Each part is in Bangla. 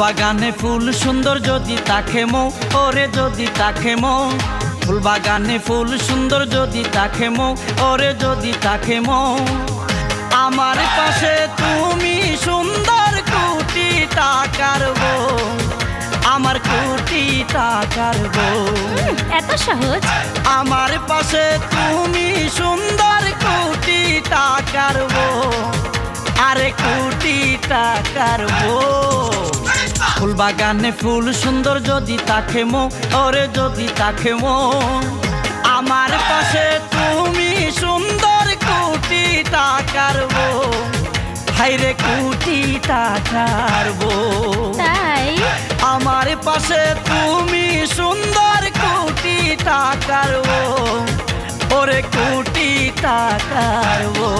বাগানে ফুল সুন্দর যদি তাকে মো, ওরে যদি তাকে মো। ফুল বাগানে ফুল সুন্দর যদি তাকে মো, ওরে যদি তাকে মো। আমার পাশে তুমি সুন্দর কোটি টাকার বউ, আমার কোটি টাকার বউ। এত সহজ? আমার পাশে তুমি সুন্দর কোটি টাকার বউ, আরে কোটি টাকার বউ। ফুল বাগানে ফুল সুন্দর যদি তাকে মো, ওরে যদি তাকে মো। আমার পাশে তুমি সুন্দর কোটি টাকার বউ, হাইরে কোটি টাকার বউ। তাই আমার পাশে তুমি সুন্দর কোটি টাকার বউ, ওরে কোটি টাকার বউ।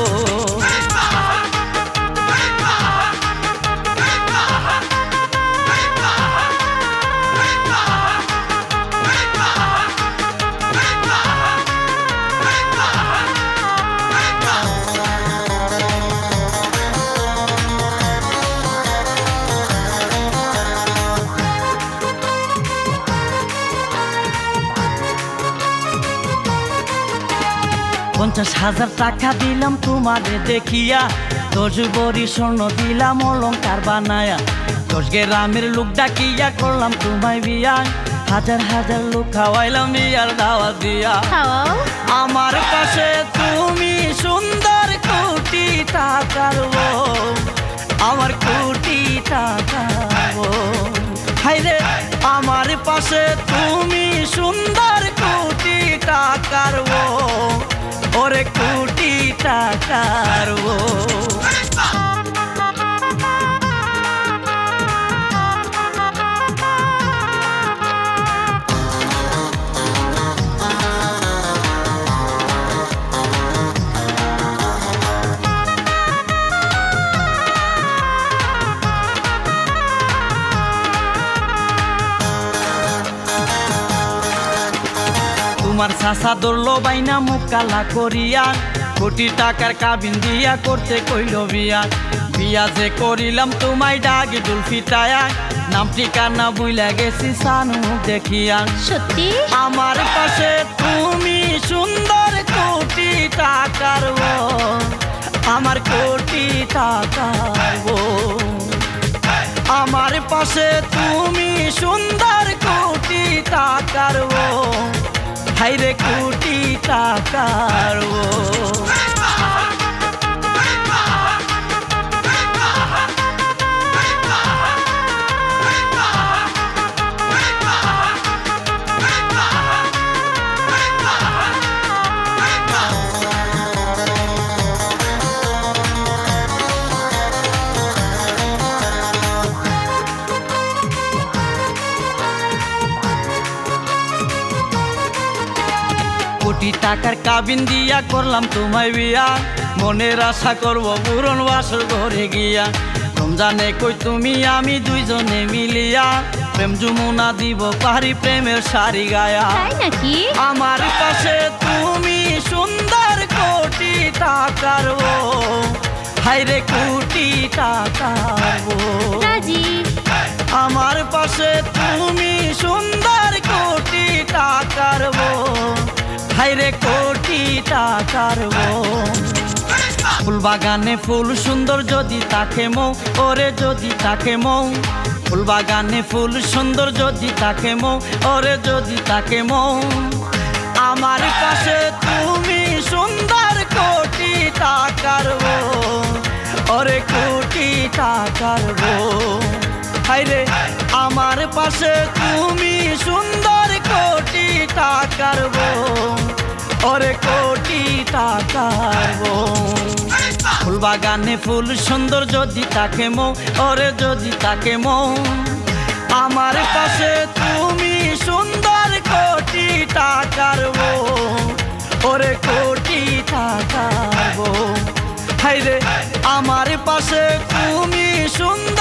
পঞ্চাশ হাজার টাকা দিলাম তোমারে দেখিয়া, 10 ভরি স্বর্ণ দিলাম অলংকার বানায়া। 10 গ্রামের লোক ডাকিয়া করলাম তোমায় বিয়া, হাজার হাজার লোক খাওয়াইলাম বিয়ার দাওয়াত দিয়া। আমার পাশে তুমি সুন্দর কোটি টাকার বউ, আমার কোটি টাকার বউ। হাইরে আমার পাশে তুমি সুন্দর কোটি টাকার বউ, ওরে কোটি টাকার বউ। তোমার চাচা ধরলো বাইনা মুখ কালা করিয়া, কোটি টাকার কাবিন দিয়া করতে কইল বিয়া। বিয়া যে করিলাম তোমায় ডাকি ডুল ফিটায়া, নাম ঠিকানা বুইলা গেছি সানু দেখিয়া। সত্যি? আমার পাশে তুমি সুন্দর কোটি টাকার বউ, আমার কোটি টাকার বউ। আমার পাশে তুমি সুন্দর কোটি টাকার বউ, হাইরে কোটি টাকার বউ। কোটি টাকার কাবিন দিয়া করলাম তোমায় বিয়া, মনের আশা করবো পূরণ বাসর ঘরে গিয়া। রমজানে কই তুমি আমি দুইজনে মিলিয়া, প্রেম যমুনা দিব পারি প্রেমের শাড়ি গায়া। তাই নাকি? আমার পাশে তুমি সুন্দর কোটি টাকার বউ, হাইরে কোটি টাকার বউ। রাজি? আমার পাশে তুমি সুন্দর কোটি টাকার বউ, হাইরে কোটি টাকার বউ। ফুল বাগানে ফুল সুন্দর যদি তাকে মো, ওরে যদি তাকে মো। ফুল বাগানে ফুল সুন্দর যদি তাকে মো, ওরে যদি তাকে মো। আমার পাশে তুমি সুন্দর কোটি টাকার বউ, ওরে কোটি টাকার বউ। হাইরে আমার পাশে তুমি সুন্দর কোটি টাকার বউ, ওরে কোটি টাকার বউ। ফুল বাগানে ফুল সুন্দর যদি তাকে মো, ওরে যদি তাকে মো। আমার পাশে তুমি সুন্দর কোটি টাকার বউ, ওরে কোটি টাকার বউ। হাইরে আমার পাশে তুমি সুন্দর